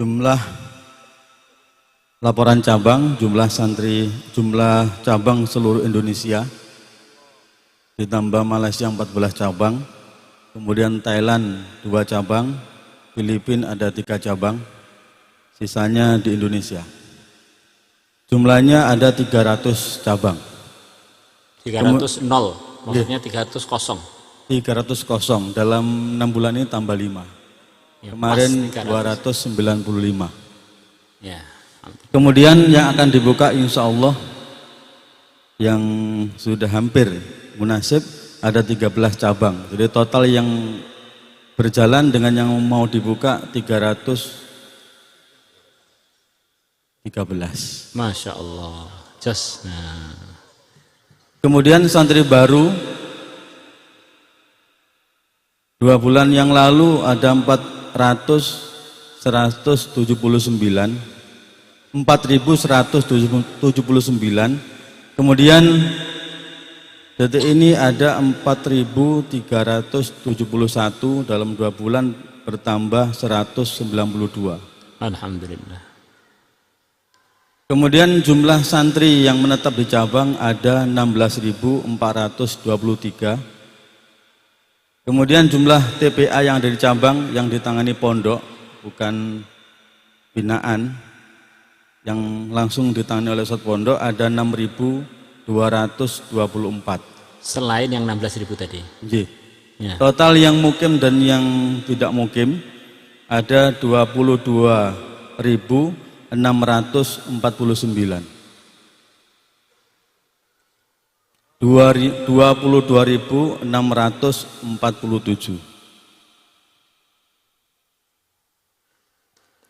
Jumlah laporan cabang, jumlah santri, jumlah cabang seluruh Indonesia, ditambah Malaysia 14 cabang, kemudian Thailand 2 cabang, Filipina ada 3 cabang, sisanya di Indonesia. Jumlahnya ada 300 cabang. 300 nol, maksudnya 300 kosong. 300 kosong, dalam 6 bulan ini tambah 5. Ya, kemarin 295. Ya. Kemudian yang akan dibuka insya Allah yang sudah hampir munasib ada 13 cabang. Jadi total yang berjalan dengan yang mau dibuka 313. Masya Allah. Just. Nah. Kemudian santri baru 2 bulan yang lalu ada 4.179. Kemudian detik ini ada 4.371, dalam 2 bulan bertambah 192. Alhamdulillah. Kemudian jumlah santri yang menetap di cabang ada 16.423. Kemudian jumlah TPA yang ada di cabang yang ditangani pondok, bukan binaan, yang langsung ditangani oleh Ustadz pondok ada 6.224. Selain yang 16.000 tadi. Ya. Total yang mukim dan yang tidak mukim ada 22.649. 22.647.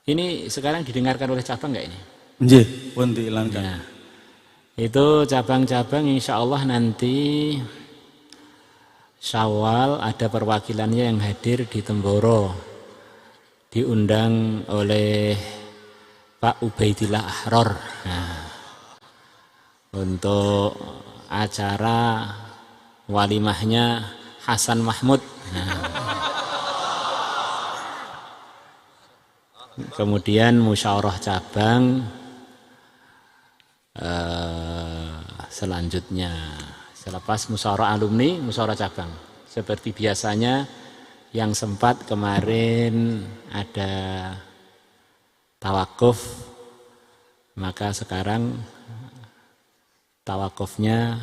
Ini sekarang didengarkan oleh cabang nggak ini? Nggih, pun diiklankan. Ya. Itu cabang-cabang insya Allah nanti Syawal ada perwakilannya yang hadir di Temboro, diundang oleh Pak Ubaidillah Ahror. Nah, untuk acara walimahnya Hasan Mahmud. Nah, kemudian musyawarah cabang selanjutnya selepas musyawarah alumni, musyawarah cabang. Seperti biasanya yang sempat kemarin ada tawakuf, maka sekarang tawakufnya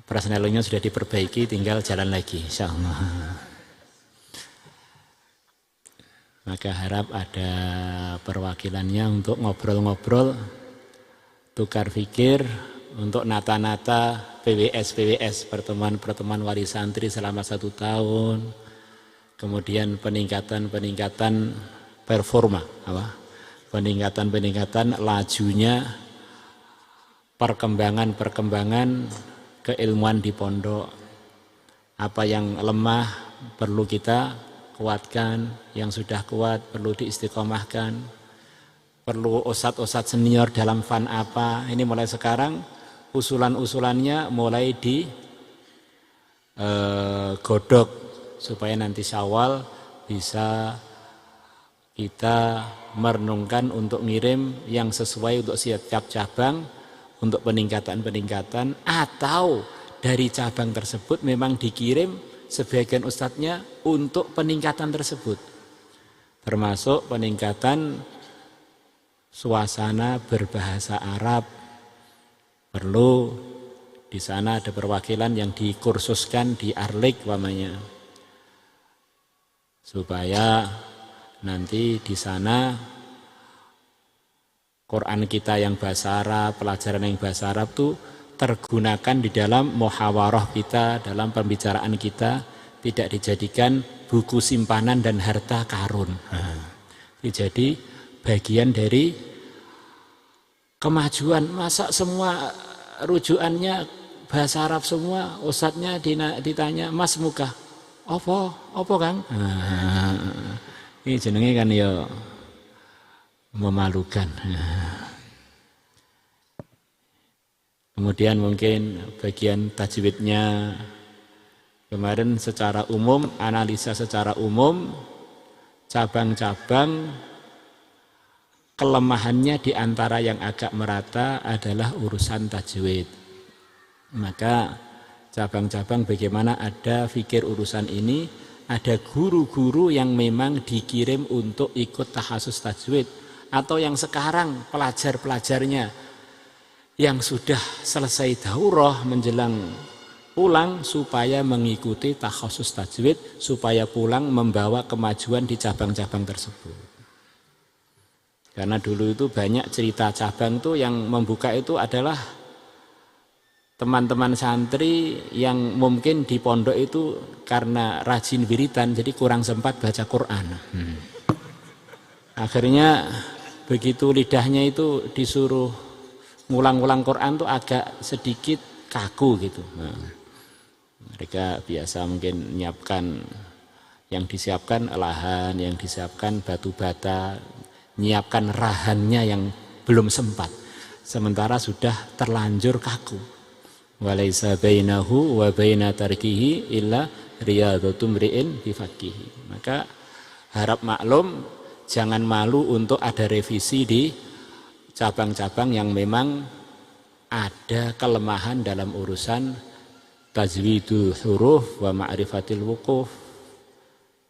personelnya sudah diperbaiki, tinggal jalan lagi insyaallah. Maka harap ada perwakilannya untuk ngobrol-ngobrol, tukar fikir, untuk nata-nata PWS, pertemuan-pertemuan wali santri selama 1 tahun, kemudian peningkatan performa, peningkatan lajunya perkembangan keilmuan di pondok. Apa yang lemah perlu kita kuatkan, yang sudah kuat perlu diistiqomahkan, perlu ustadz senior dalam fan apa. Ini mulai sekarang usulan-usulannya mulai digodok supaya nanti Syawal bisa kita merenungkan untuk ngirim yang sesuai untuk setiap cabang, untuk peningkatan atau dari cabang tersebut memang dikirim sebagian ustadznya untuk peningkatan tersebut, termasuk peningkatan suasana berbahasa Arab. Perlu di sana ada perwakilan yang dikursuskan di Arlik umpamanya, supaya nanti di sana Quran kita yang bahasa Arab, pelajaran yang bahasa Arab itu tergunakan di dalam muhawarah kita, dalam pembicaraan kita, tidak dijadikan buku simpanan dan harta karun. Jadi bagian dari kemajuan. Masa semua rujukannya bahasa Arab semua, ustadznya ditanya, Mas Muka, apa Kang? Ini jenenge kan ya memalukan. Kemudian mungkin bagian tajwidnya kemarin secara umum, analisa secara umum, cabang-cabang kelemahannya di antara yang agak merata adalah urusan tajwid. Maka cabang-cabang bagaimana ada fikir urusan ini, ada guru-guru yang memang dikirim untuk ikut tahasus tajwid, atau yang sekarang pelajar-pelajarnya yang sudah selesai daurah menjelang pulang supaya mengikuti tahasus tajwid, supaya pulang membawa kemajuan di cabang-cabang tersebut. Karena dulu itu banyak cerita cabang tuh yang membuka itu adalah teman-teman santri yang mungkin di pondok itu karena rajin wiridan jadi kurang sempat baca Quran. Akhirnya begitu lidahnya itu disuruh ngulang-ngulang Quran tuh agak sedikit kaku gitu. Mereka biasa mungkin menyiapkan, yang disiapkan lahan, yang disiapkan batu bata, nyiapkan rahannya yang belum sempat. Sementara sudah terlanjur kaku. Walaisa bainahu wa baina tarkihi illa riyadatum ri'in bifaqihi. Maka harap maklum, jangan malu untuk ada revisi di cabang-cabang yang memang ada kelemahan dalam urusan tajwidul huruf wa ma'rifatil wuquf.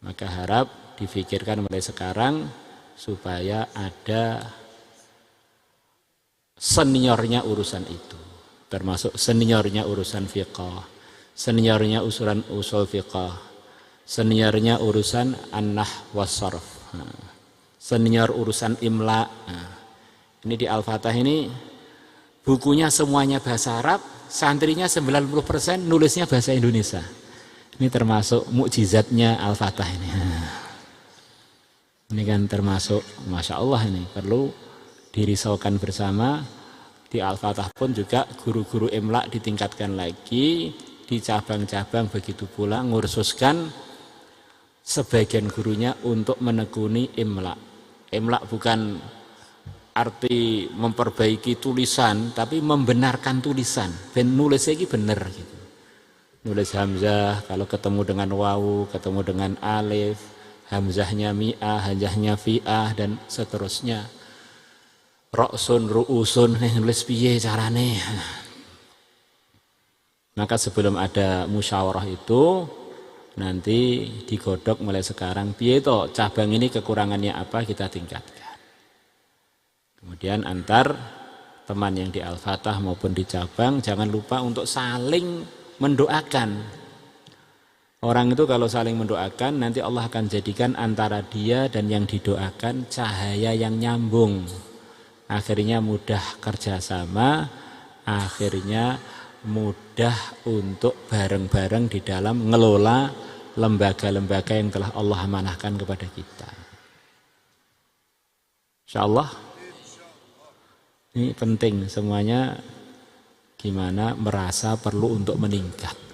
Maka harap difikirkan mulai sekarang supaya ada seniornya urusan itu, termasuk seniornya urusan fiqh, seniornya usul fiqh, seniornya urusan an-nahw was-sarf, senior urusan imla. Ini di Al-Fatah ini bukunya semuanya bahasa Arab, santrinya 90% nulisnya bahasa Indonesia. Ini termasuk mukjizatnya Al-Fatah ini. Ini kan termasuk, Masya Allah, ini perlu dirisaukan bersama. Di Al-Fatah pun juga guru-guru imla ditingkatkan lagi, di cabang-cabang begitu pula ngursuskan sebagian gurunya untuk menekuni imla. Imla bukan arti memperbaiki tulisan, tapi membenarkan tulisan. Ben nulisnya ini benar gitu. Nulis hamzah, kalau ketemu dengan wawu, ketemu dengan alif, hamzahnya mi'ah, hamzahnya fi'ah, dan seterusnya. Roksun, ru'usun, nulis piye carane. Maka sebelum ada musyawarah itu, nanti digodok mulai sekarang, piye toh cabang ini kekurangannya apa, kita tingkatkan. Kemudian antar teman yang di Al-Fatah maupun di cabang, jangan lupa untuk saling mendoakan. Orang itu kalau saling mendoakan, nanti Allah akan jadikan antara dia dan yang didoakan cahaya yang nyambung. Akhirnya mudah kerjasama, akhirnya mudah untuk bareng-bareng di dalam ngelola lembaga-lembaga yang telah Allah amanahkan kepada kita. Insyaallah ini penting semuanya, gimana merasa perlu untuk meningkat.